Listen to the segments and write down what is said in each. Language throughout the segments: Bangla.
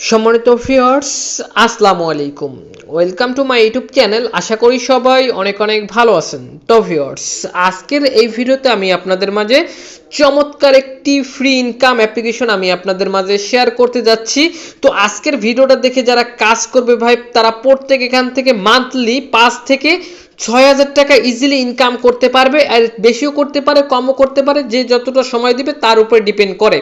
সম্মানিত ভিউয়ার্স আসসালামু আলাইকুম, welcome to my YouTube channel. আশা করি সবাই অনেক অনেক ভালো আছেন। তো ভিউয়ার্স, আজকের এই ভিডিওতে আমি আপনাদের মাঝে চমৎকার একটি ফ্রি ইনকাম অ্যাপ্লিকেশন আমি আপনাদের মাঝে শেয়ার করতে যাচ্ছি। তো আজকের ভিডিওটা দেখে যারা কাজ করবে ভাই, তারা প্রত্যেক এখান থেকে মান্থলি 5 থেকে 6,000 টাকা ইজিলি ইনকাম করতে পারবে। আর বেশিও করতে পারে, কমও করতে পারে, যে যতটা সময় দিবে তার উপরে ডিপেন্ড করে।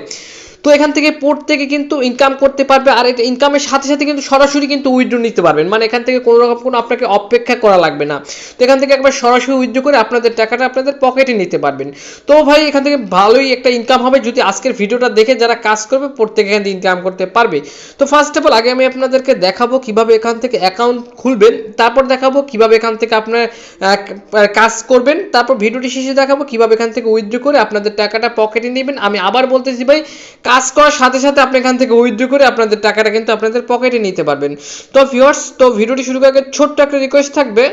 তো এখান থেকে প্রত্যেকে কিন্তু ইনকাম করতে পারবে, আর এটা ইনকামের সাথে সাথে কিন্তু সরাসরি কিন্তু উইথড্র নিতে পারবেন। মানে এখান থেকে কোনো রকম কোনো আপনাকে অপেক্ষা করা লাগবে না। তো এখান থেকে একবার সরাসরি উইথড্র করে আপনাদের টাকাটা আপনাদের পকেটে নিতে পারবেন। তো ভাই এখান থেকে ভালোই একটা ইনকাম হবে যদি আজকের ভিডিওটা দেখে যারা কাজ করবে প্রত্যেকে এখান থেকে ইনকাম করতে পারবে। তো ফার্স্ট অফ অল আগে আমি আপনাদেরকে দেখাবো কিভাবে এখান থেকে অ্যাকাউন্ট খুলবেন, তারপর দেখাবো কিভাবে এখান থেকে আপনার কাজ করবেন, তারপর ভিডিওটি শেষে দেখাবো কিভাবে এখান থেকে উইথড্র করে আপনাদের টাকাটা পকেটে নেবেন। আমি আবার বলতেছি ভাই, কাজ করার সাথে সাথে আপনি এখান থেকে উইথড্র করে আপনাদের টাকাটা কিন্তু আপনাদের পকেটে নিতে পারবেন। তো ভিউয়ার্স, তো ভিডিওটি শুরু করার আগে ছোট্ট একটা রিকোয়েস্ট থাকবে।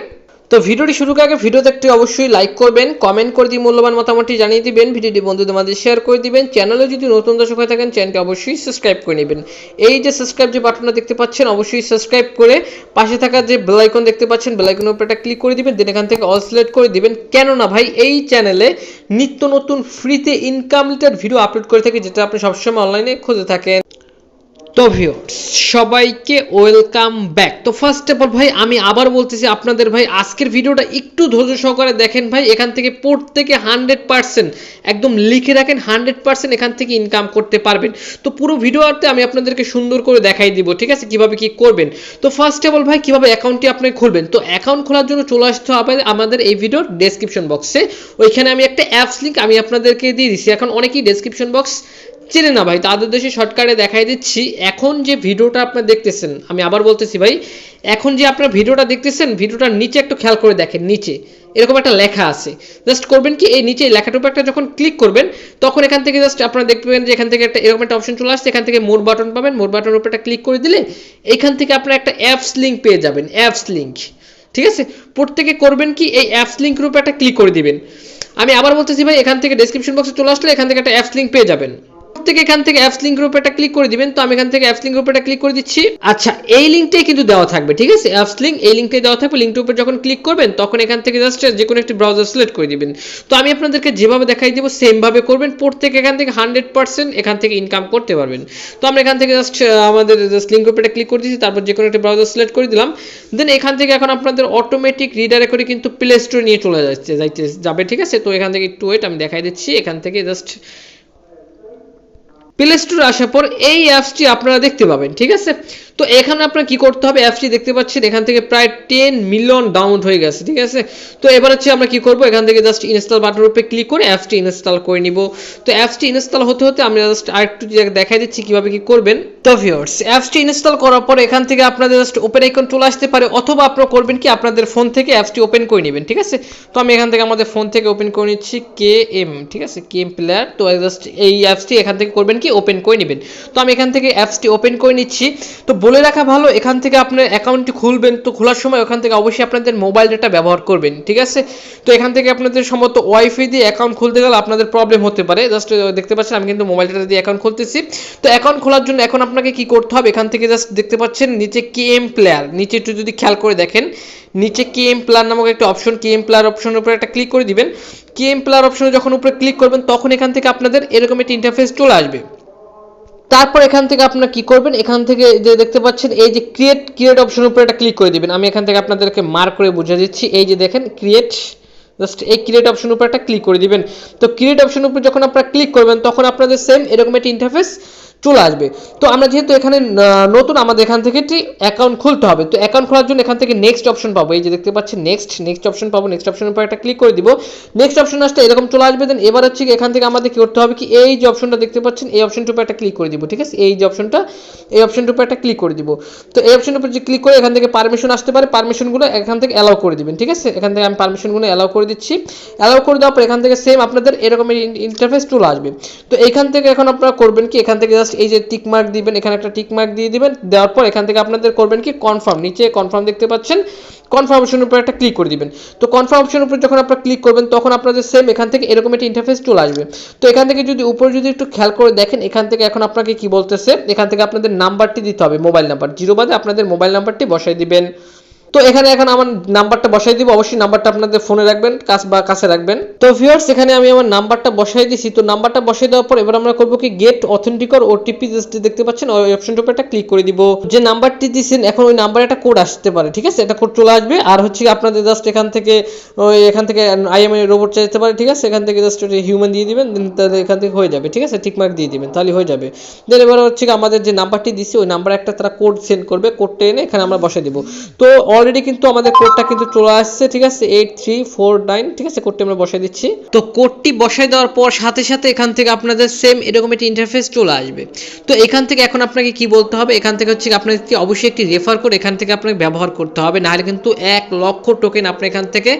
তো ভিডিওটি শুরু করার আগে ভিডিও দেখতে অবশ্যই লাইক করবেন, কমেন্ট করে দিয়ে মূল্যবান মতামতটি জানিয়ে দিবেন, ভিডিওটি বন্ধুদের মাঝে শেয়ার করে দিবেন। চ্যানেলে যদি নতুন দর্শক হয়ে থাকেন চ্যানেলটি অবশ্যই সাবস্ক্রাইব করে নেবেন। এই যে সাবস্ক্রাইব যে বাটনটা দেখতে পাচ্ছেন অবশ্যই সাবস্ক্রাইব করে পাশে থাকা যে বেল আইকন দেখতে পাচ্ছেন বেল আইকনের উপর একটা ক্লিক করে দিবেন, দেন এখান থেকে অল সিলেক্ট করে দিবেন। কেননা ভাই এই চ্যানেলে নিত্য নতুন ফ্রিতে ইনকাম রিলেটেড ভিডিও আপলোড করে থাকি, যেটা আপনি সবসময় অনলাইনে খুঁজে থাকেন। তো ভিউয়ার্স সবাইকে ওয়েলকাম ব্যাক। তো ফার্স্ট অফ অল ভাই আমি আবার বলতেছি আপনাদের ভাই, আজকের ভিডিওটা একটু ধৈর্য সহকারে দেখেন ভাই। এখান থেকে প্রত্যেকে 100% একদম লিখে রাখেন, 100% এখান থেকে ইনকাম করতে পারবেন। তো পুরো ভিডিওতে আমি আপনাদেরকে সুন্দর করে দেখাই দিব, ঠিক আছে, কিভাবে কি করবেন। তো ফার্স্ট অফ অল ভাই কিভাবে অ্যাকাউন্টটি আপনি খুলবেন। তো অ্যাকাউন্ট খোলার জন্য চলে আসতে হবে আমাদের এই ভিডিওর ডেসক্রিপশন বক্সে। ওইখানে আমি একটা অ্যাপস লিঙ্ক আমি আপনাদেরকে দিয়ে দিচ্ছি। এখন অনেকেই ডেসক্রিপশন বক্স চেনে না ভাই, তাদের দেশে শর্টকাটে দেখাই দিচ্ছি। এখন যে ভিডিওটা আপনারা দেখতেছেন, আমি আবার বলতেছি ভাই, এখন যে আপনারা ভিডিওটা দেখতেছেন ভিডিওটার নিচে একটু খেয়াল করে দেখেন, নিচে এরকম একটা লেখা আছে। জাস্ট করবেন কি, এই নিচে লেখাটার উপর একটা যখন ক্লিক করবেন তখন এখান থেকে জাস্ট আপনারা দেখবেন যে এখান থেকে একটা এরকম একটা অপশন চলে আসছে। এখান থেকে মোর বাটন পাবেন, মোর বাটনের উপর একটা ক্লিক করে দিলে এখান থেকে আপনারা একটা অ্যাপস লিঙ্ক পেয়ে যাবেন, অ্যাপস লিঙ্ক। ঠিক আছে, প্রত্যেকে করবেন কি, এই অ্যাপস লিঙ্কের উপর একটা ক্লিক করে দিবেন। আমি আবার বলতেছি ভাই, এখান থেকে ডেসক্রিপশন বক্সে চলে আসলে এখান থেকে একটা অ্যাপস লিঙ্ক পেয়ে যাবেন। প্রত্যেকে এখান থেকে অ্যাপস লিঙ্কের উপর একটা ক্লিক করে দিবেন। তো আমি এখান থেকে অ্যাপস লিঙ্কের উপর একটা ক্লিক করে দিচ্ছি। আচ্ছা, এই লিঙ্কটাই কিন্তু দেওয়া থাকবে, ঠিক আছে, অ্যাপস লিঙ্ক এই লিঙ্কটাই দেওয়া থাকবে। লিঙ্কটার উপর যখন ক্লিক করবেন তখন এখান থেকে জাস্ট যে কোনো একটি ব্রাউজার সিলেক্ট করে দিবেন। তো আমি আপনাদেরকে যেভাবে দেখাই দিব সেম ভাবে করবেন, প্রত্যেকে এখান থেকে 100% এখান থেকে ইনকাম করতে পারবেন। তো আমরা এখান থেকে জাস্ট আমাদের জাস্ট লিঙ্কের উপর একটা ক্লিক করে দিচ্ছি, তারপর যে কোনো একটা ব্রাউজার সিলেক্ট করে দিলাম। দেন এখান থেকে এখন আপনাদের অটোমেটিক রিডাইরেক্ট করে কিন্তু প্লে স্টোরে নিয়ে চলে যাবে, ঠিক আছে। তো এখান থেকে একটু ওয়েট, আমি দেখাই দিচ্ছি। এখান থেকে জাস্ট প্লে স্টোরে আসার পর এই অ্যাপসটি আপনারা দেখতে পাবেন, ঠিক আছে। তো এখানে আপনারা কি করতে হবে, অ্যাপসটি দেখতে পাচ্ছেন এখান থেকে প্রায় 10 মিলিয়ন ডাউনলোড হয়ে গেছে, ঠিক আছে। তো এবার হচ্ছে আমরা কি করব, এখান থেকে জাস্ট ইনস্টল বাটনের উপরে ক্লিক করে অ্যাপসটি ইনস্টল করে নিব। তো অ্যাপসটি ইনস্টল হতে হতে আমি জাস্ট আরেকটু দেখাই দিচ্ছি কিভাবে কি করবেন। তো ভিউয়ার্স, অ্যাপসটি ইনস্টল করার পর এখান থেকে আপনাদের জাস্ট ওপেন আইকন চলে আসতে পারে, অথবা আপনারা করবেন কি আপনাদের ফোন থেকে অ্যাপসটি ওপেন করে নেবেন, ঠিক আছে। তো আমি এখান থেকে আমাদের ফোন থেকে ওপেন করে নিচ্ছি ঠিক আছে, Kmplayer। তো জাস্ট এই অ্যাপসটি এখান থেকে করবেন কি ওপেন করে নেবেন। তো আমি এখান থেকে অ্যাপসটি ওপেন করে নিচ্ছি। তো বলে রাখা ভালো, এখান থেকে আপনার অ্যাকাউন্টটি খুলবেন, তো খোলার সময় ওখান থেকে অবশ্যই আপনাদের মোবাইল ডেটা ব্যবহার করবেন, ঠিক আছে। তো এখান থেকে আপনাদের সম্ভবত ওয়াইফাই দিয়ে অ্যাকাউন্ট খুলতে গেলে আপনাদের প্রবলেম হতে পারে। জাস্ট দেখতে পাচ্ছেন আমি কিন্তু মোবাইল ডেটা দিয়ে অ্যাকাউন্ট খুলতেছি। তো অ্যাকাউন্ট খোলার জন্য এখন আপনাকে কি করতে হবে, এখান থেকে জাস্ট দেখতে পাচ্ছেন নিচে Kmplayer, নিচে একটু যদি খেয়াল করে দেখেন নিচে Kmplayer নামক একটা অপশন, Kmplayer অপশনের উপরে একটা ক্লিক করে দিবেন। Kmplayer অপশনে যখন উপরে ক্লিক করবেন তখন এখান থেকে আপনাদের এরকম একটা ইন্টারফেস চলে আসবে। তারপর এখান থেকে আপনারা কি করবেন, এখান থেকে যে দেখতে পাচ্ছেন এই যে ক্রিয়েট অপশনের উপরে একটা ক্লিক করে দিবেন। আমি এখান থেকে আপনাদেরকে মার্ক করে বুঝিয়ে দিচ্ছি। এই যে দেখেন ক্রিয়েট, জাস্ট এই ক্রিয়েট অপশনের উপর একটা ক্লিক করে দিবেন। তো ক্রিয়েট অপশনের উপর যখন আপনারা ক্লিক করবেন তখন আপনাদের সেম এরকম একটা ইন্টারফেস চলে আসবে। তো আমরা যেহেতু এখানে নতুন, আমাদের এখান থেকে অ্যাকাউন্ট খুলতে হবে। তো অ্যাকাউন্ট খোলার জন্য এখান থেকে নেক্সট অপশন পাবো, এই যে দেখতে পাচ্ছেন নেক্সট অপশন পাবো। নেক্সট অপশনের উপর একটা ক্লিক করে দিব। নেক্সট অপশন আসলে এরকম চলে আসবে। দেন এবার হচ্ছে এখান থেকে আমাদের কি করতে হবে কি, এই যে অপশনটা দেখতে পাচ্ছেন এই অপশনটার উপর একটা ক্লিক করে দিব, ঠিক আছে। এই যে অপশনটা, এই অপশনটার উপর একটা ক্লিক করে দিব। তো এই অপশনের উপর যে ক্লিক করে এখান থেকে পারমিশন আসতে পারে, পারমিশনগুলো এখান থেকে অ্যালাউ করে দিবেন, ঠিক আছে। এখান থেকে আমি পারমিশনগুলো অ্যালাউ করে দিচ্ছি। অ্যালাউ করে দেওয়ার পর এখান থেকে সেম আপনাদের এরকম ইন্টারফেস চলে আসবে। তো এখান থেকে এখন আপনারা করবেন কি, এখান থেকে জাস্ট জাস্ট এই যে টিক মার্ক দিবেন, এখানে একটা টিক মার্ক দিয়ে দিবেন, দেওয়ার পর এখান থেকে আপনাদের করবেন কি কনফার্ম, নিচে কনফার্ম দেখতে পাচ্ছেন, কনফার্ম অপশনের উপর একটা ক্লিক করে দিবেন। তো কনফার্ম অপশনের উপর যখন আপনারা ক্লিক করবেন তখন আপনাদের সেম এখান থেকে এরকম একটা ইন্টারফেস চলে আসবে। তো এখান থেকে যদি উপরে যদি একটু খেয়াল করে দেখেন, এখান থেকে এখন আপনাকে কি বলতেছে, এখান থেকে আপনাদের নাম্বারটি দিতে হবে, মোবাইল নাম্বার, জিরো বাদে আপনাদের মোবাইল নাম্বারটি বসাই দিবেন। তো এখানে এখন আমার নাম্বারটা বসাই দিব, অবশ্যই নাম্বারটা আপনাদের ফোনে রাখবেন, কাছে রাখবেন। তো ভিউয়ার্স এখানে আমি আমার নাম্বারটা বসাই দিয়েছি। তো নাম্বারটা বসাই দেওয়ার পর এবার আমরা করব কি গেট অথেন্টিকর ওটিপি, জাস্ট দেখতে পাচ্ছেন ওই অপশনটার উপর একটা ক্লিক করে দিব। যে নাম্বারটি দিয়েছেন এখন ওই নাম্বারে একটা কোড আসতে পারে, ঠিক আছে, এটা কোড চলে আসবে। আর হচ্ছে আপনাদের জাস্ট এখান থেকে আইএমআই রোবট চাইতে পারে, ঠিক আছে, এখান থেকে জাস্ট হিউম্যান দিয়ে দিবেন, তাহলে এখান থেকে হয়ে যাবে, ঠিক আছে, টিকমার্ক দিয়ে দিবেন, তাহলে হয়ে যাবে। দেন এবার হচ্ছে আমাদের যে নাম্বারটি দিচ্ছি ওই নাম্বারে একটা তারা কোড সেন্ড করবে, কোডটা এনে এখানে আমরা বসাই দিব। তো অলরেডি কিন্তু আমাদের কোডটা কিন্তু চলে আসছে, ঠিক আছে, 8349, ঠিক আছে, কোডটি আমরা বসাই দিচ্ছি। তো কোডটি বসাই দেওয়ার পর সাথে সাথে এখান থেকে আপনাদের সেম এরকম একটা ইন্টারফেস চলে আসবে। তো এখান থেকে এখন আপনাকে কি বলতে হবে, এখান থেকে হচ্ছে আপনাকে অবশ্যই একটি রেফার কোড এখান থেকে আপনাকে ব্যবহার করতে হবে, নাহলে কিন্তু 1 লক্ষ টোকেন আপনি এখান থেকে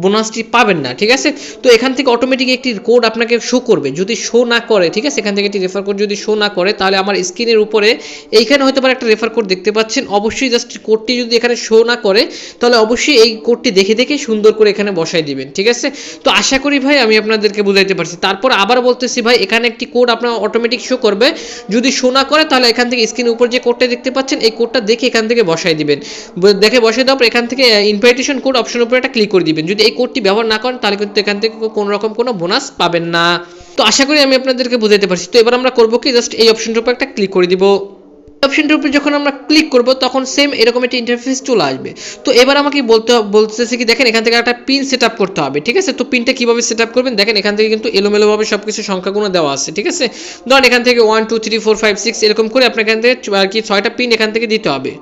বোনাসটি পাবেন না, ঠিক আছে। তো এখান থেকে অটোমেটিক একটি কোড আপনাকে শো করবে, যদি শো না করে, ঠিক আছে, এখান থেকে একটি রেফার কোড যদি শো না করে তাহলে আমার স্ক্রিনের উপরে এইখানে হয়তো একটা রেফার কোড দেখতে পাচ্ছেন, অবশ্যই জাস্ট কোডটি যদি এখানে শো না করে তাহলে অবশ্যই এই কোডটি দেখে দেখে সুন্দর করে এখানে বসাই দিবেন, ঠিক আছে। তো আশা করি ভাই আমি আপনাদেরকে বুঝাইতে পারছি। তারপর আবার বলতেছি ভাই, এখানে একটি কোড আপনার অটোমেটিক শো করবে, যদি শো না করে তাহলে এখান থেকে স্ক্রিনের উপর যে কোডটা দেখতে পাচ্ছেন এই কোডটা দেখে এখান থেকে বসাই দিবেন, দেখে বসাই দেওয়ার পর এখান থেকে ইনভাইটেশন কোড অপশনের উপর একটা ক্লিক করে দিবেন। যদি এই কোডটি ব্যবহার না করেন তাহলে কিন্তু এখান থেকে কোনো রকম কোনো বোনাস পাবেন না। তো আশা করি আমি আপনাদেরকে বুঝাইতে পারছি। তো এবার আমরা করবো কি, জাস্ট এই অপশনটার উপর একটা ক্লিক করে দিব। অপশনটার উপরে যখন আমরা ক্লিক করব তখন সেম এরকম একটা ইন্টারফেস চলে আসবে। তো এবার আমাকে বলতেছে কি, দেখেন এখান থেকে একটা পিন সেট আপ করতে হবে, ঠিক আছে। তো পিনটা কিভাবে সেট আপ করবেন, দেখেন এখান থেকে কিন্তু এলোমেলোভাবে সব কিছু সংখ্যাগুলো দেওয়া আছে, ঠিক আছে। ধরেন এখান থেকে 1 2 3 4 5 6 এরকম করে আপনার এখান থেকে আর কি 6টা পিন এখান থেকে দিতে হবে।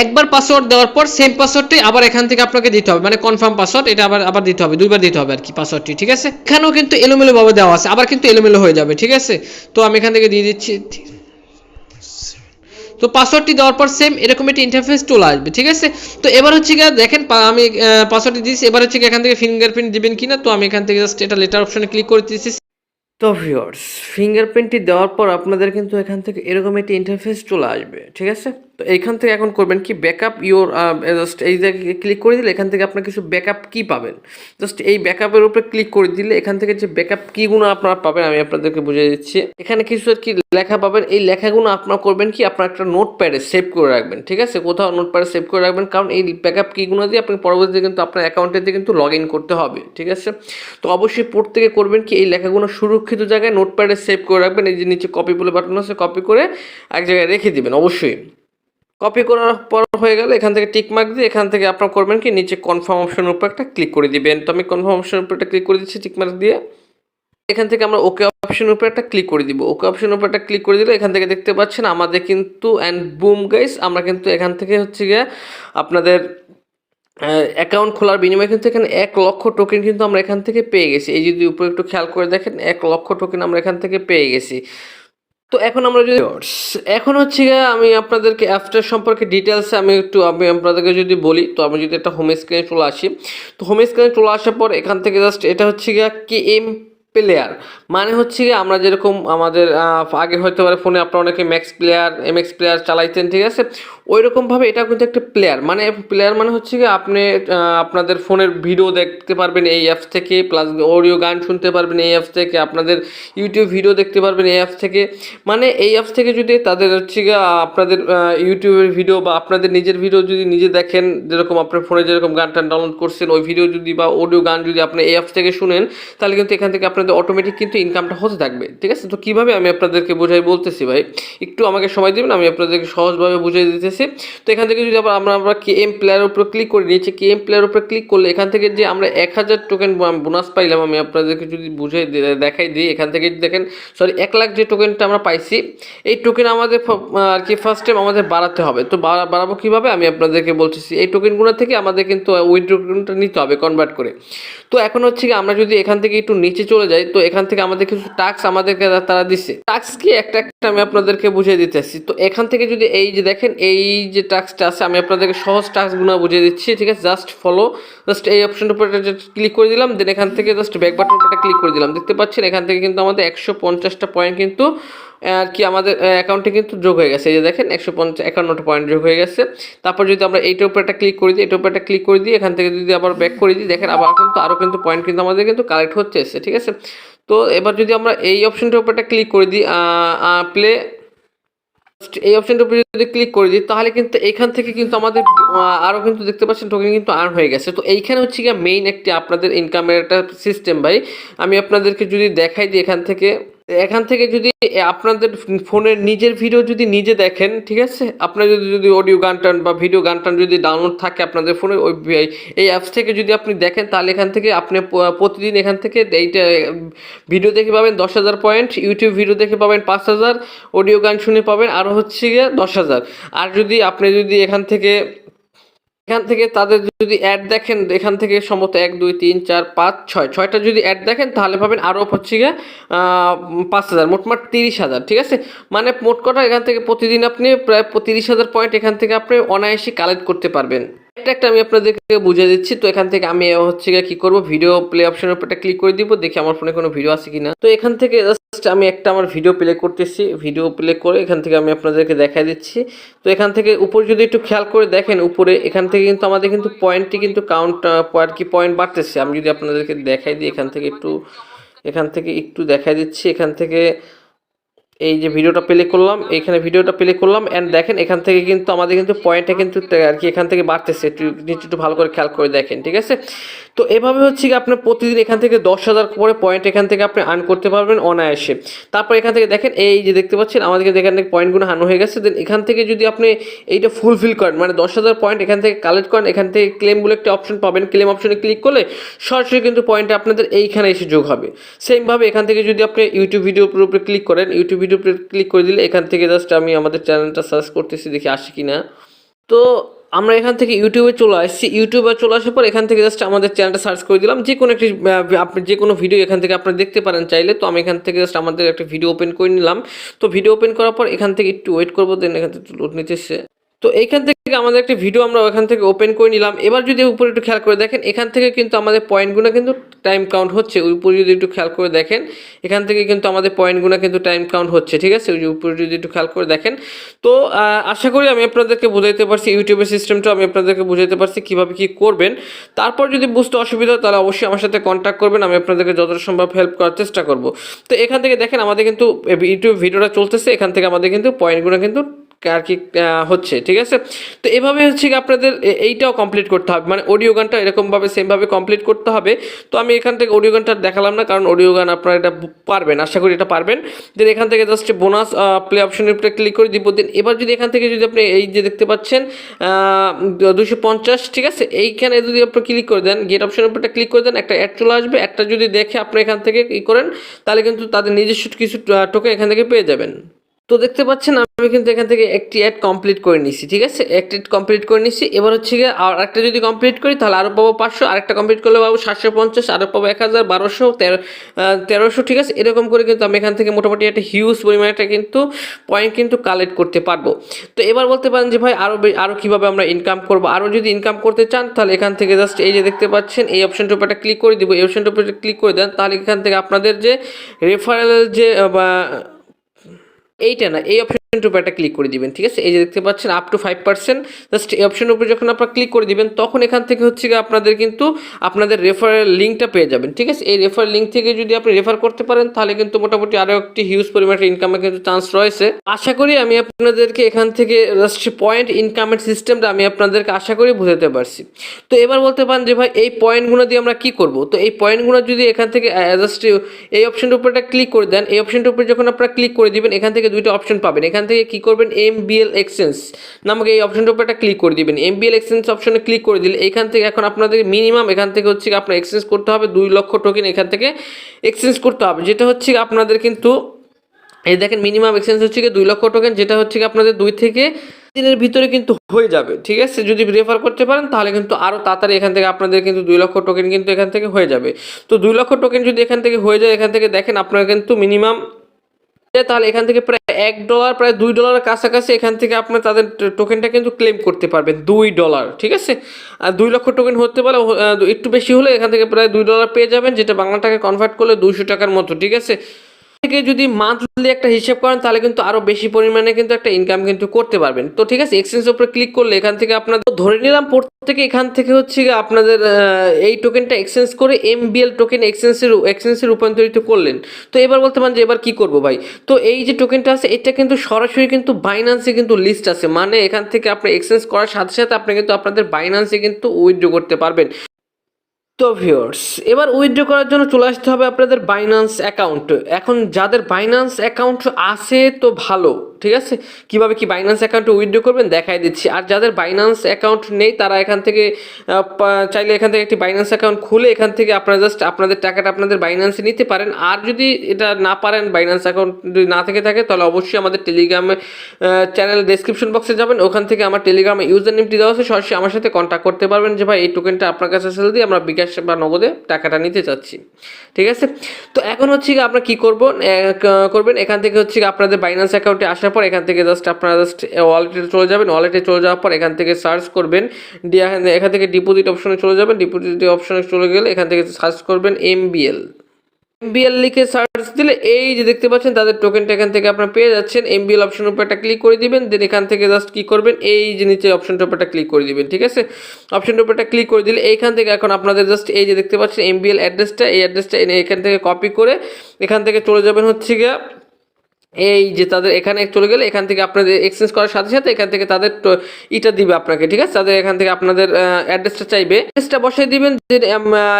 একবার পাসওয়ার্ড দেওয়ার পর সেম পাসওয়ার্ডটাই আবার এখান থেকে আপনাকে দিতে হবে, মানে কনফার্ম পাসওয়ার্ড, এটা আবার দিতে হবে, দুইবার দিতে হবে আর কি পাসওয়ার্ডটি, ঠিক আছে। এখানেও কিন্তু এলোমেলোভাবে দেওয়া আছে, আবার কিন্তু এলোমেলো হয়ে যাবে, ঠিক আছে। তো আমি এখান থেকে দিয়ে দিচ্ছি। তো পাসওয়ার্ডটি দেওয়ার পর সেম এরকম একটা ইন্টারফেস চলে আসবে, ঠিক আছে। তো এবার হচ্ছে গিয়ে দেখেন আমি পাসওয়ার্ডটি দিয়েছি, এবার হচ্ছে এখান থেকে ফিঙ্গারপ্রিন্ট দিবেন কিনা। তো আমি এখান থেকে জাস্ট এটা লেটার অপশনে ক্লিক করে দিচ্ছি। তো ভিউয়ার্স ফিঙ্গারপ্রিন্টটি দেওয়ার পর আপনাদের কিন্তু এখান থেকে এরকম একটা ইন্টারফেস চলে আসবে, ঠিক আছে। তো এইখান থেকে এখন করবেন কি, ব্যাকআপ ইওর, জাস্ট এই জায়গায় ক্লিক করে দিলে এখান থেকে আপনার কিছু ব্যাকআপ কি পাবেন। জাস্ট এই ব্যাকআপের উপরে ক্লিক করে দিলে এখান থেকে যে ব্যাকআপ কিগুলো আপনারা পাবেন আমি আপনাদেরকে বুঝিয়ে দিচ্ছি। এখানে কিছু আর কি লেখা পাবেন, এই লেখাগুলো আপনারা করবেন কি, আপনার একটা নোটপ্যাডে সেভ করে রাখবেন, ঠিক আছে, কোথাও নোটপ্যাডে সেভ করে রাখবেন, কারণ এই ব্যাকআপ কিগুলো দিয়ে আপনি পরবর্তীতে কিন্তু আপনার অ্যাকাউন্টে কিন্তু লগ ইন করতে হবে, ঠিক আছে। তো অবশ্যই প্রত্যেকে করবেন কি, এই লেখাগুলো সুরক্ষিত জায়গায় নোটপ্যাডে সেভ করে রাখবেন। এই যে নিচে কপি বলে বাটন আছে, কপি করে এক জায়গায় রেখে দিবেন। অবশ্যই কপি করার পর হয়ে গেলে এখান থেকে টিক মার্ক দিয়ে এখান থেকে আপনারা করবেন কি, নিচে কনফার্ম অপশনের উপর একটা ক্লিক করে দিবেন। তো আমি কনফার্ম অপশনের উপর একটা ক্লিক করে দিচ্ছি টিক মার্ক দিয়ে। এখান থেকে আমরা ওকে অপশনের উপর একটা ক্লিক করে দিব। ওকে অপশনের উপর একটা ক্লিক করে দিলে এখান থেকে দেখতে পাচ্ছেন আমাদের কিন্তু অ্যান্ড বুম গাইস, আমরা কিন্তু এখান থেকে হচ্ছে গিয়ে আপনাদের অ্যাকাউন্ট খোলার বিনিময়ে কিন্তু এখানে 1 লক্ষ টোকেন কিন্তু আমরা এখান থেকে পেয়ে গেছি। এই যদি উপরে একটু খেয়াল করে দেখেন 1 লক্ষ টোকেন আমরা এখান থেকে পেয়ে গেছি। তো এখন আমরা যদি এখন হচ্ছে গিয়ে আমি আপনাদেরকে অ্যাপটার সম্পর্কে ডিটেলসে আমি আপনাদেরকে যদি বলি, তো আমি যদি একটা হোম স্ক্রিনে চলে আসি, তো হোম স্ক্রিনে চলে আসার পর এখান থেকে জাস্ট এটা হচ্ছে গিয়ে Kmplayer, মানে হচ্ছে গিয়ে আমরা যেরকম আমাদের আগে হয়তো পারে ফোনে আপনারা অনেকে ম্যাক্স প্লেয়ার এমএক্স প্লেয়ার চালাইতেন, ঠিক আছে, ওই রকমভাবে এটা কিন্তু একটা প্লেয়ার মানে হচ্ছে গিয়ে আপনি আপনাদের ফোনের ভিডিও দেখতে পারবেন এই অ্যাপস থেকে, প্লাস অডিও গান শুনতে পারবেন এই অ্যাপস থেকে, আপনাদের ইউটিউব ভিডিও দেখতে পারবেন এই অ্যাপস থেকে। মানে এই অ্যাপস থেকে যদি তাদের হচ্ছে গিয়ে আপনাদের ইউটিউবের ভিডিও বা আপনাদের নিজের ভিডিও যদি নিজে দেখেন, যেরকম আপনার ফোনে যেরকম গান টান ডাউনলোড করছেন ওই ভিডিও যদি বা অডিও গান যদি আপনি এই অ্যাপস থেকে শুনেন, তাহলে কিন্তু এখান থেকে আপনাদের অটোমেটিক কিন্তু ইনকামটা হতে থাকবে, ঠিক আছে। তো কীভাবে আমি আপনাদেরকে বোঝাই বলতেছি ভাই, একটু আমাকে সময় দেবেন, আমি আপনাদেরকে সহজভাবে বুঝিয়ে দিতেছি। তো এখান থেকে যদি আমরা Kmplayer উপরে ক্লিক করে নিয়েছি, Kmplayer উপরে ক্লিক করলে এখান থেকে যে আমরা 1000 টোকেন বোনাস পাইলাম, আমি আপনাদেরকে যদি বুঝিয়ে দেখাই দিই, এখান থেকে দেখেন 1 লাখ যে টোকেনটা আমরা পাইছি, এই টোকেন আমাদের আর কি ফার্স্ট টাইম আমাদের বাড়াতে হবে। তো বাড়াবো কীভাবে আমি আপনাদেরকে বলতেছি, এই টোকেনগুলো থেকে আমাদের কিন্তু উইথড্রটা নিতে হবে কনভার্ট করে। তো এখন হচ্ছে কি, আমরা যদি এখান থেকে একটু নিচে চলে যাই, তো এখান থেকে আমাদের কিছু টাস্ক আমাদেরকে তারা দিচ্ছে। টাস্ক কি একটা আমি আপনাদেরকে বুঝিয়ে দিতেছি। তো এখান থেকে যদি এই যে দেখেন এই যে টাস্কটা আছে, আমি আপনাদেরকে সহজ টাস্কগুলো বুঝিয়ে দিচ্ছি, ঠিক আছে। জাস্ট ফলো, জাস্ট এই অপশনের উপর ক্লিক করে দিলাম, দেন এখান থেকে জাস্ট ব্যাক বাটনের উপর ক্লিক করে দিলাম। দেখতে পাচ্ছেন এখান থেকে কিন্তু আমাদের 150টা পয়েন্ট কিন্তু আর কি আমাদের অ্যাকাউন্টে কিন্তু যোগ হয়ে গেছে। এই যে দেখেন 151 পয়েন্ট যোগ হয়ে গেছে। তারপর যদি আমরা এইটার উপর একটা ক্লিক করে দিই, এটার উপর একটা ক্লিক করে দিই, এখান থেকে যদি আবার ব্যাক করে দিই, দেখেন আবার কিন্তু আরও কিন্তু পয়েন্ট কিন্তু আমাদের কিন্তু কালেক্ট হচ্ছে, ঠিক আছে। তো এবার যদি আমরা এই অপশনটার উপর একটা ক্লিক করে দিই, প্লে, এই অপশনটার উপর যদি ক্লিক করে দিই, তাহলে কিন্তু এখান থেকে কিন্তু আমাদের আরও কিন্তু দেখতে পাচ্ছেন টোকেন কিন্তু আর্ন হয়ে গেছে। তো এইখানে হচ্ছে গিয়ে মেইন একটি আপনাদের ইনকামের একটা সিস্টেম ভাই। আমি আপনাদেরকে যদি দেখাই দিই এখান থেকে যদি আপনাদের ফোনের নিজের ভিডিও যদি নিজে দেখেন, ঠিক আছে, আপনার যদি অডিও গান টান বা ভিডিও গান টান যদি ডাউনলোড থাকে আপনাদের ফোনে, ওই এই অ্যাপস থেকে যদি আপনি দেখেন, তাহলে এখান থেকে আপনি প্রতিদিন এখান থেকে এইটা ভিডিও দেখে পাবেন 10,000 পয়েন্ট, ইউটিউব ভিডিও দেখে পাবেন 5,000, অডিও গান শুনে পাবেন আরও হচ্ছে গিয়ে 10,000। আর যদি আপনি যদি এখান থেকে তাদের যদি অ্যাড দেখেন, এখান থেকে সম্ভবত 1 2 3 4 5 6টা যদি অ্যাড দেখেন, তাহলে পাবেন আরও হচ্ছে গিয়ে 5,000, মোটমাট 30,000, ঠিক আছে। মানে মোট কথা এখান থেকে প্রতিদিন আপনি প্রায় 30,000 পয়েন্ট এখান থেকে আপনি অনায়াসে কালেক্ট করতে পারবেন। একটা আমি আপনাদেরকে বুঝিয়ে দিচ্ছি। তো এখান থেকে আমি হচ্ছে গিয়ে কী করবো, ভিডিও প্লে অপশনের উপর একটা ক্লিক করে দিব, দেখি আমার ফোনে কোনো ভিডিও আছে কিনা। তো এখান থেকে জাস্ট আমি একটা আমার ভিডিও প্লে করতেছি, ভিডিও প্লে করে এখান থেকে আমি আপনাদেরকে দেখাই দিচ্ছি। তো এখান থেকে উপরে যদি একটু খেয়াল করে দেখেন, উপরে এখান থেকে কিন্তু আমাদের কিন্তু পয়েন্টটি কিন্তু কাউন্ট আর কি পয়েন্ট বাড়তেছে। আমি যদি আপনাদেরকে দেখাই দিই, এখান থেকে একটু দেখাই দিচ্ছি। এখান থেকে এই যে ভিডিওটা প্লে করলাম, এখানে ভিডিওটা প্লে করলাম, অ্যান্ড দেখেন এখান থেকে কিন্তু আমাদের কিন্তু পয়েন্টটা কিন্তু আর কি এখান থেকে বাড়তেছে। একটু ভালো করে খেয়াল করে দেখেন, ঠিক আছে। তো এভাবে হচ্ছে কি আপনার প্রতিদিন এখান থেকে 10,000 করে পয়েন্ট এখান থেকে আপনি আর্ন করতে পারবেন অনায়াসে। তারপর এখান থেকে দেখেন এই যে দেখতে পাচ্ছেন আমাদেরকে এখান থেকে পয়েন্টগুলো হানো হয়ে গেছে। দেন এখান থেকে যদি আপনি এইটা ফুলফিল করেন, মানে 10,000 পয়েন্ট এখান থেকে কালেক্ট করেন, এখান থেকে ক্লেম বলে একটা অপশন পাবেন, ক্লেম অপশনে ক্লিক করলে সরাসরি কিন্তু পয়েন্টটা আপনাদের এইখানে এসে যোগ হবে। সেমভাবে এখান থেকে যদি আপনি ইউটিউব ভিডিওর উপরে ক্লিক করেন, ইউটিউব ভিডিও ক্লিক করে দিলে এখান থেকে জাস্ট আমি আমাদের চ্যানেলটা সার্চ করতেছি, দেখি আসে কি না। তো আমরা এখান থেকে ইউটিউবে চলে আসছি। ইউটিউবে চলে আসার পর এখান থেকে জাস্ট আমাদের চ্যানেলটা সার্চ করে দিলাম, যে কোনো একটি আপনি যে কোনো ভিডিও এখান থেকে আপনি দেখতে পারেন চাইলে। তো আমি এখান থেকে জাস্ট আমাদের একটা ভিডিও ওপেন করে নিলাম। তো ভিডিও ওপেন করার পর এখান থেকে একটু ওয়েট করবো, দেন এখান থেকে লোড নিতেছে। তো এইখান থেকে আমাদের একটা ভিডিও আমরা ওখান থেকে ওপেন করে নিলাম। এবার যদি উপরে একটু খেয়াল করে দেখেন, এখান থেকে কিন্তু আমাদের পয়েন্টগুলো কিন্তু টাইম কাউন্ট হচ্ছে। উপরে যদি একটু খেয়াল করে দেখেন, এখান থেকে কিন্তু আমাদের পয়েন্টগুলো কিন্তু টাইম কাউন্ট হচ্ছে, ঠিক আছে। ওই যে উপরে যদি একটু খেয়াল করে দেখেন। তো আশা করি আমি আপনাদেরকে বুঝাইতে পারছি, ইউটিউবের সিস্টেমটা আমি আপনাদেরকে বুঝাইতে পারছি কীভাবে কী করবেন। তারপর যদি বুঝতে অসুবিধা হয়, তাহলে অবশ্যই আমার সাথে কন্ট্যাক্ট করবেন, আমি আপনাদেরকে যতটা সম্ভব হেল্প করার চেষ্টা করব। তো এখান থেকে দেখেন আমাদের কিন্তু ইউটিউব ভিডিওটা চলতেছে, এখান থেকে আমাদের কিন্তু পয়েন্টগুলো কিন্তু আর কি হচ্ছে, ঠিক আছে। তো এভাবে হচ্ছে কি আপনাদের এইটাও কমপ্লিট করতে হবে, মানে অডিও গানটা এরকমভাবে সেমভাবে কমপ্লিট করতে হবে। তো আমি এখান থেকে অডিও গানটা দেখালাম না, কারণ অডিও গান আপনারা এটা পারবেন, আশা করি এটা পারবেন। দেন এখান থেকে জাস্ট বোনাস প্লে অপশনের উপরে ক্লিক করে দিব। দেন এবার যদি এখান থেকে যদি আপনি এই যে দেখতে পাচ্ছেন 250, ঠিক আছে, এইখানে যদি আপনি ক্লিক করে দেন, গেট অপশনের উপরে ক্লিক করে দেন, একটা অ্যাড চলে আসবে। একটা যদি দেখে আপনি এখান থেকে ই করেন, তাহলে কিন্তু তাদের নিজস্ব কিছু টোকেন এখান থেকে পেয়ে যাবেন। তো দেখতে পাচ্ছেন আমি কিন্তু এখান থেকে একটি অ্যাড কমপ্লিট করে নিচ্ছি, ঠিক আছে, একটি কমপ্লিট করে নিচ্ছি। এবার হচ্ছে গিয়ে আর একটা যদি কমপ্লিট করি, তাহলে আরও পাবো 500, আরেকটা কমপ্লিট করলে পাবো 750, আরও পাবো 1,000, 1200, 1300, ঠিক আছে। এরকম করে কিন্তু আমি এখান থেকে মোটামুটি একটা হিউজ পরিমাণে একটা কিন্তু পয়েন্ট কিন্তু কালেক্ট করতে পারবো। তো এবার বলতে পারেন যে ভাই আরও কীভাবে আমরা ইনকাম করবো। আরও যদি ইনকাম করতে চান, তাহলে এখান থেকে জাস্ট এই যে দেখতে পাচ্ছেন এই অপশনটার উপর একটা ক্লিক করে দিব। এই অপশনটার উপরে ক্লিক করে দেন, তাহলে এখান থেকে আপনাদের যে রেফারেল যে এইটা না, এই অপশনটার উপর একটা ক্লিক করে দিবেন, ঠিক আছে। এই যে দেখতে পাচ্ছেন আপ টু 5%, জাস্ট এই অপশনের উপরে যখন আপনারা ক্লিক করে দিবেন, তখন এখান থেকে হচ্ছে গিয়ে আপনাদের কিন্তু আপনাদের রেফারেল লিঙ্কটা পেয়ে যাবেন, ঠিক আছে। এই রেফারেল লিঙ্ক থেকে যদি আপনি রেফার করতে পারেন, তাহলে কিন্তু মোটামুটি আরও একটি হিউজ পরিমাণে ইনকামের কিন্তু চান্স রয়েছে। আশা করি আমি আপনাদেরকে এখান থেকে জাস্ট পয়েন্ট ইনকামের সিস্টেমটা আমি আপনাদেরকে আশা করি বুঝাতে পারছি। তো এবার বলতে পারেন যে ভাই এই পয়েন্টগুলো দিয়ে আমরা কী করবো। তো এই পয়েন্টগুলো যদি এখান থেকে জাস্ট এই অপশনটার উপর একটা ক্লিক করে দেন, এই অপশনটার উপরে যখন আপনারা ক্লিক করে দিবেন, এখান থেকে দুইটা অপশন পাবেন। এখান থেকে কী করবেন, MBL এক্সচেঞ্জ নামক এই অপশনটার উপর একটা ক্লিক করে দিবেন। MBL এক্সচেঞ্জ অপশনে ক্লিক করে দিলে এখান থেকে এখন আপনাদের মিনিমাম এখান থেকে হচ্ছে আপনার এক্সচেঞ্জ করতে হবে 2 লক্ষ টোকেন এখান থেকে এক্সচেঞ্জ করতে হবে, যেটা হচ্ছে আপনাদের কিন্তু এই দেখেন মিনিমাম এক্সচেঞ্জ হচ্ছে 2 লক্ষ টোকেন, যেটা হচ্ছে আপনাদের 2 থেকে 3 দিনের ভিতরে কিন্তু হয়ে যাবে, ঠিক আছে। যদি রেফার করতে পারেন, তাহলে কিন্তু আরও তাড়াতাড়ি এখান থেকে আপনাদের কিন্তু 2 লক্ষ টোকেন কিন্তু এখান থেকে হয়ে যাবে। তো 2 লক্ষ টোকেন যদি এখান থেকে হয়ে যায়, এখান থেকে দেখেন আপনারা কিন্তু মিনিমাম, তাহলে এখান থেকে প্রায় $1 প্রায় $2 কাছাকাছি এখান থেকে আপনার তাদের টোকেনটা কিন্তু ক্লেম করতে পারবেন, $2, ঠিক আছে। আর 2 লক্ষ টোকেন হতে পারে একটু বেশি হলে এখান থেকে প্রায় $2 পেয়ে যাবেন, যেটা বাংলা টাকায় কনভার্ট করলে 200 টাকার মতো, ঠিক আছে। থেকে যদি মান্থলি একটা হিসাব করেন তাহলে কিন্তু আরো বেশি পরিমাণে কিন্তু একটা ইনকাম কিন্তু করতে পারবেন। তো ঠিক আছে, এক্সচেঞ্জের উপরে ক্লিক করলে এখান থেকে আপনাদের ধরে নিলাম প্রত্যেকে এখান থেকে হচ্ছে আপনাদের এই টোকেনটা এক্সচেঞ্জ করে এমবিএল টোকেন এক্সচেঞ্জে রূপান্তরিত করলেন। তো এবার বলতে পারেন যে এবার কি করব ভাই, তো এই যে টোকেনটা আছে এটা কিন্তু সরাসরি কিন্তু বাইন্যান্সে কিন্তু লিস্ট আছে, মানে এখান থেকে আপনি এক্সচেঞ্জ করার সাথে সাথে আপনি কিন্তু আপনাদের বাইন্যান্সে কিন্তু উইথড্র করতে পারবেন। তো ভিউয়ার্স, এবার উইথড্র করার জন্য চলে আসতে হবে আপনাদের বাইন্যান্স অ্যাকাউন্ট। এখন যাদের বাইন্যান্স অ্যাকাউন্ট আছে তো ভালো, ঠিক আছে, কিভাবে কি বাইন্যান্স অ্যাকাউন্টে উইথড্র করবেন দেখাই দিচ্ছি। আর যাদের বাইন্যান্স অ্যাকাউন্ট নেই তারা এখান থেকে চাইলে এখান থেকে একটি বাইন্যান্স অ্যাকাউন্ট খুলে এখান থেকে আপনারা জাস্ট আপনাদের টাকাটা আপনাদের বাইন্যান্সে নিতে পারেন। আর যদি এটা না পারেন, বাইন্যান্স অ্যাকাউন্ট যদি না থেকে থাকে, তাহলে অবশ্যই আমাদের টেলিগ্রামে চ্যানেল ডেসক্রিপশন বক্সে যাবেন, ওখান থেকে আমার টেলিগ্রামে ইউজার নেমটি দেওয়া আছে, সরাসরি আমার সাথে কন্ট্যাক্ট করতে পারবেন যে ভাই এই টোকেনটা আপনার কাছে সেল দিয়ে আমরা বিকাশ বা নগদে টাকাটা নিতে চাচ্ছি, ঠিক আছে। তো এখন হচ্ছে কি আপনারা কী করবেন, এখান থেকে হচ্ছে আপনাদের বাইন্যান্স অ্যাকাউন্টে আসার পর এখান থেকে জাস্ট আপনারা জাস্ট ওয়ালেটে চলে যাবেন। ওয়ালেটে চলে যাওয়ার পর এখান থেকে সার্চ করবেন, এখান থেকে ডিপোজিট অপশনে চলে যাবেন। ডিপোজিট অপশনে চলে গেলে এখান থেকে সার্চ করবেন এমবিএল লিখে সার্চ দিলে এই যে দেখতে পাচ্ছেন তাদের টোকেনটা এখান থেকে আপনারা পেয়ে যাচ্ছেন। এমবিএল অপশনের উপর একটা ক্লিক করে দিবেন, দেন এখান থেকে জাস্ট কী করবেন, এই যে নিচে অপশনটার উপর একটা ক্লিক করে দিবেন, ঠিক আছে। অপশনটার উপর একটা ক্লিক করে দিলে এইখান থেকে এখন আপনাদের জাস্ট এই যে দেখতে পাচ্ছেন এমবিএল অ্যাড্রেসটা, এই অ্যাড্রেসটা এখান থেকে কপি করে এখান থেকে চলে যাবেন হচ্ছে গিয়ে এই যে তাদের এখানে চলে গেলে এখান থেকে আপনাদের এক্সচেঞ্জ করার সাথে সাথে এখান থেকে তাদের ইটা দিবে আপনাকে, ঠিক আছে। তাদের এখান থেকে আপনাদের অ্যাড্রেসটা চাইবে, অ্যাড্রেসটা বসিয়ে দিবেন।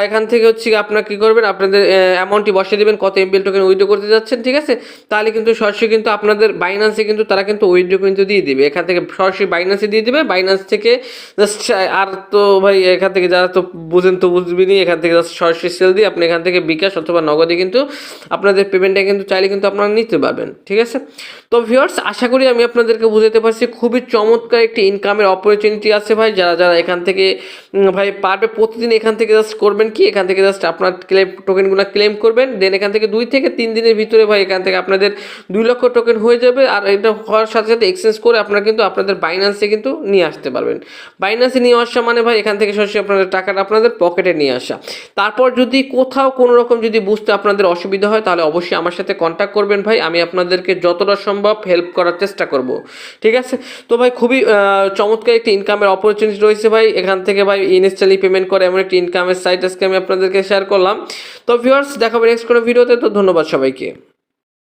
এখান থেকে হচ্ছে আপনারা কী করবেন, আপনাদের অ্যামাউন্টটি বসিয়ে দিবেন, কত এমবিএল টোকেন উইথড্র করতে যাচ্ছেন, ঠিক আছে। তাহলে কিন্তু সরাসরি কিন্তু আপনাদের বাইন্যান্সে কিন্তু তারা কিন্তু উইথড্র কিন্তু দিয়ে দিবে, এখান থেকে সরাসরি বাইন্যান্সে দিয়ে দিবে। বাইন্যান্স থেকে জাস্ট আর তো ভাই এখান থেকে যারা তো বুঝেন তো বুঝবেনি, এখান থেকে জাস্ট সরাসরি সেল দিয়ে আপনি এখান থেকে বিকাশ অথবা নগদে কিন্তু আপনাদের পেমেন্টটা কিন্তু চাইলে কিন্তু আপনারা নিতে পারবেন, ঠিক আছে। তো ভিউয়ার্স, আশা করি আমি আপনাদেরকে বুঝাতে পারছি, খুবই চমৎকার একটি ইনকামের অপরচুনিটি আছে ভাই। যারা এখান থেকে ভাই পারবে প্রতিদিন এখান থেকে জাস্ট করবেন কি, এখান থেকে জাস্ট আপনার টোকেনগুলো ক্লেম করবেন, দেন এখান থেকে 2 থেকে 3 দিনের ভিতরে ভাই এখান থেকে আপনাদের 2 লক্ষ টোকেন হয়ে যাবে। আর এটা হওয়ার সাথে সাথে এক্সচেঞ্জ করে আপনারা কিন্তু আপনাদের বাইন্যান্সে কিন্তু নিয়ে আসতে পারবেন। বাইন্যান্সে নিয়ে আসা মানে ভাই এখান থেকে সরাসরি আপনাদের টাকাটা আপনাদের পকেটে নিয়ে আসা। তারপর যদি কোথাও কোনো রকম যদি বুঝতে আপনাদের অসুবিধা হয় তাহলে অবশ্যই আমার সাথে কন্ট্যাক্ট করবেন ভাই, আমি আপনাদেরকে যতটা সম্ভব হেল্প করার চেষ্টা করব, ঠিক আছে। তো ভাই খুবই চমৎকার একটি ইনকামের অপরচুনিটি রয়েছে ভাই এখান থেকে ভাই, ইনস্ট্যান্টলি পেমেন্ট করে এমন একটি ইনকামের সাইট আজকে আমি আপনাদেরকে শেয়ার করলাম। তো ভিউয়ার্স, দেখাবো নেক্সট কোনো ভিডিওতে। তো ধন্যবাদ সবাইকে।